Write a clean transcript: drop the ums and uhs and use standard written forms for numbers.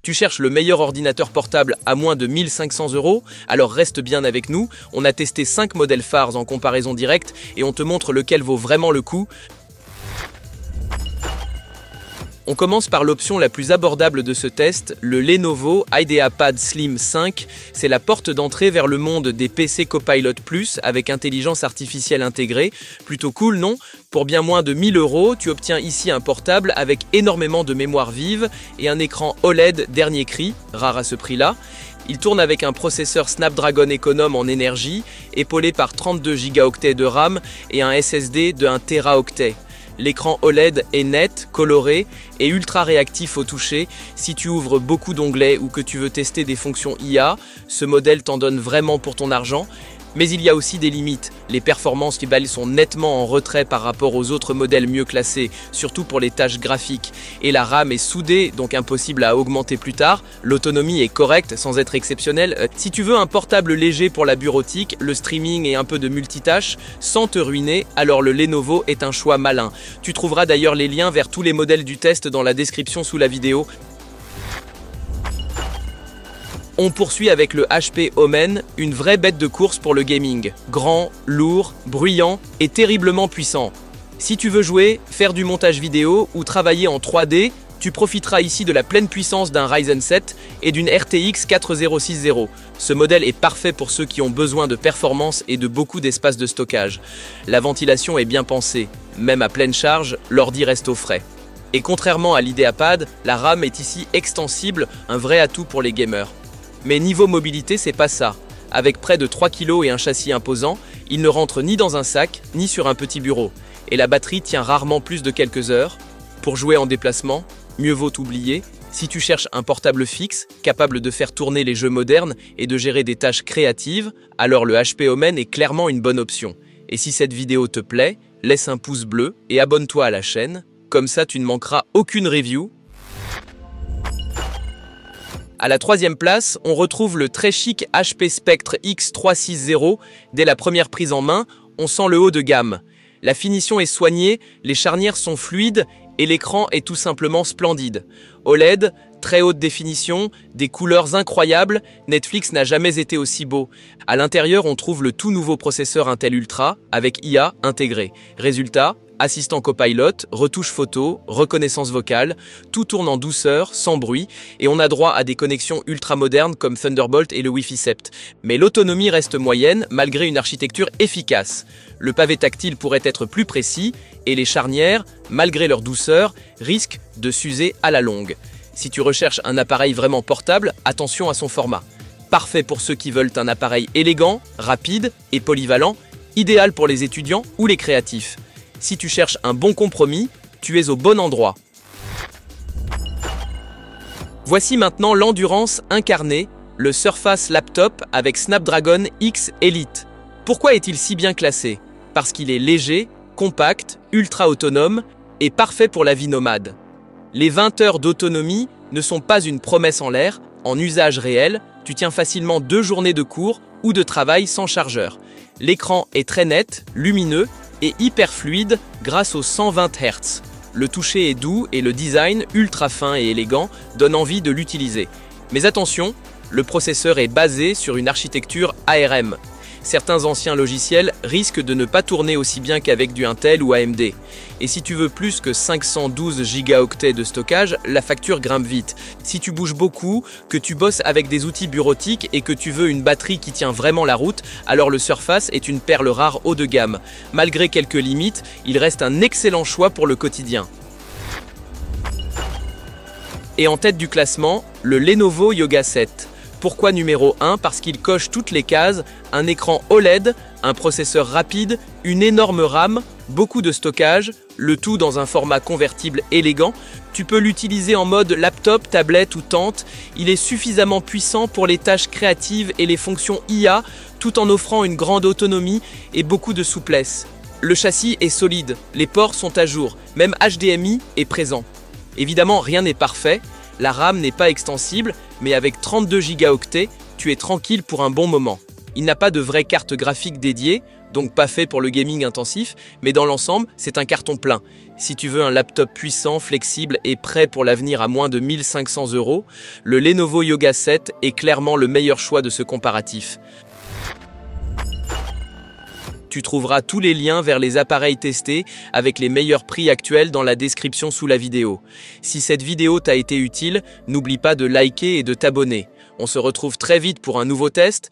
Tu cherches le meilleur ordinateur portable à moins de 1500 €? Alors reste bien avec nous, on a testé 5 modèles phares en comparaison directe et on te montre lequel vaut vraiment le coup. On commence par l'option la plus abordable de ce test, le Lenovo IdeaPad Slim 5. C'est la porte d'entrée vers le monde des PC Copilot Plus avec intelligence artificielle intégrée. Plutôt cool, non? Pour bien moins de 1000 €, tu obtiens ici un portable avec énormément de mémoire vive et un écran OLED dernier cri, rare à ce prix-là. Il tourne avec un processeur Snapdragon économe en énergie, épaulé par 32 Go de RAM et un SSD de 1 Teraoctet. L'écran OLED est net, coloré et ultra réactif au toucher. Si tu ouvres beaucoup d'onglets ou que tu veux tester des fonctions IA, ce modèle t'en donne vraiment pour ton argent. Mais il y a aussi des limites. Les performances fiables sont nettement en retrait par rapport aux autres modèles mieux classés, surtout pour les tâches graphiques. Et la RAM est soudée, donc impossible à augmenter plus tard. L'autonomie est correcte, sans être exceptionnelle. Si tu veux un portable léger pour la bureautique, le streaming et un peu de multitâche, sans te ruiner, alors le Lenovo est un choix malin. Tu trouveras d'ailleurs les liens vers tous les modèles du test dans la description sous la vidéo. On poursuit avec le HP Omen, une vraie bête de course pour le gaming. Grand, lourd, bruyant et terriblement puissant. Si tu veux jouer, faire du montage vidéo ou travailler en 3D, tu profiteras ici de la pleine puissance d'un Ryzen 7 et d'une RTX 4060. Ce modèle est parfait pour ceux qui ont besoin de performance et de beaucoup d'espace de stockage. La ventilation est bien pensée. Même à pleine charge, l'ordi reste au frais. Et contrairement à l'IdeaPad, la RAM est ici extensible, un vrai atout pour les gamers. Mais niveau mobilité, c'est pas ça. Avec près de 3 kg et un châssis imposant, il ne rentre ni dans un sac, ni sur un petit bureau. Et la batterie tient rarement plus de quelques heures. Pour jouer en déplacement, mieux vaut oublier. Si tu cherches un portable fixe, capable de faire tourner les jeux modernes et de gérer des tâches créatives, alors le HP Omen est clairement une bonne option. Et si cette vidéo te plaît, laisse un pouce bleu et abonne-toi à la chaîne. Comme ça, tu ne manqueras aucune review. À la troisième place, on retrouve le très chic HP Spectre X360. Dès la première prise en main, on sent le haut de gamme. La finition est soignée, les charnières sont fluides et l'écran est tout simplement splendide. OLED, très haute définition, des couleurs incroyables, Netflix n'a jamais été aussi beau. À l'intérieur, on trouve le tout nouveau processeur Intel Ultra avec IA intégré. Résultat, assistant Copilot, retouche photo, reconnaissance vocale, tout tourne en douceur, sans bruit, et on a droit à des connexions ultra modernes comme Thunderbolt et le Wi-Fi 7. Mais l'autonomie reste moyenne malgré une architecture efficace. Le pavé tactile pourrait être plus précis, et les charnières, malgré leur douceur, risquent de s'user à la longue. Si tu recherches un appareil vraiment portable, attention à son format. Parfait pour ceux qui veulent un appareil élégant, rapide et polyvalent, idéal pour les étudiants ou les créatifs. Si tu cherches un bon compromis, tu es au bon endroit. Voici maintenant l'endurance incarnée, le Surface Laptop avec Snapdragon X Elite. Pourquoi est-il si bien classé? Parce qu'il est léger, compact, ultra autonome et parfait pour la vie nomade. Les 20 heures d'autonomie ne sont pas une promesse en l'air, en usage réel, tu tiens facilement 2 journées de cours ou de travail sans chargeur. L'écran est très net, lumineux et hyper fluide grâce aux 120 Hz. Le toucher est doux et le design, ultra fin et élégant, donne envie de l'utiliser. Mais attention, le processeur est basé sur une architecture ARM. Certains anciens logiciels risquent de ne pas tourner aussi bien qu'avec du Intel ou AMD. Et si tu veux plus que 512 Go de stockage, la facture grimpe vite. Si tu bouges beaucoup, que tu bosses avec des outils bureautiques et que tu veux une batterie qui tient vraiment la route, alors le Surface est une perle rare haut de gamme. Malgré quelques limites, il reste un excellent choix pour le quotidien. Et en tête du classement, le Lenovo Yoga 7. Pourquoi numéro 1? Parce qu'il coche toutes les cases, un écran OLED, un processeur rapide, une énorme RAM, beaucoup de stockage, le tout dans un format convertible élégant. Tu peux l'utiliser en mode laptop, tablette ou tente. Il est suffisamment puissant pour les tâches créatives et les fonctions IA, tout en offrant une grande autonomie et beaucoup de souplesse. Le châssis est solide, les ports sont à jour, même HDMI est présent. Évidemment, rien n'est parfait. La RAM n'est pas extensible, mais avec 32 Go, tu es tranquille pour un bon moment. Il n'a pas de vraie carte graphique dédiée, donc pas fait pour le gaming intensif, mais dans l'ensemble, c'est un carton plein. Si tu veux un laptop puissant, flexible et prêt pour l'avenir à moins de 1500 €, le Lenovo Yoga 7 est clairement le meilleur choix de ce comparatif. Tu trouveras tous les liens vers les appareils testés avec les meilleurs prix actuels dans la description sous la vidéo. Si cette vidéo t'a été utile, n'oublie pas de liker et de t'abonner. On se retrouve très vite pour un nouveau test.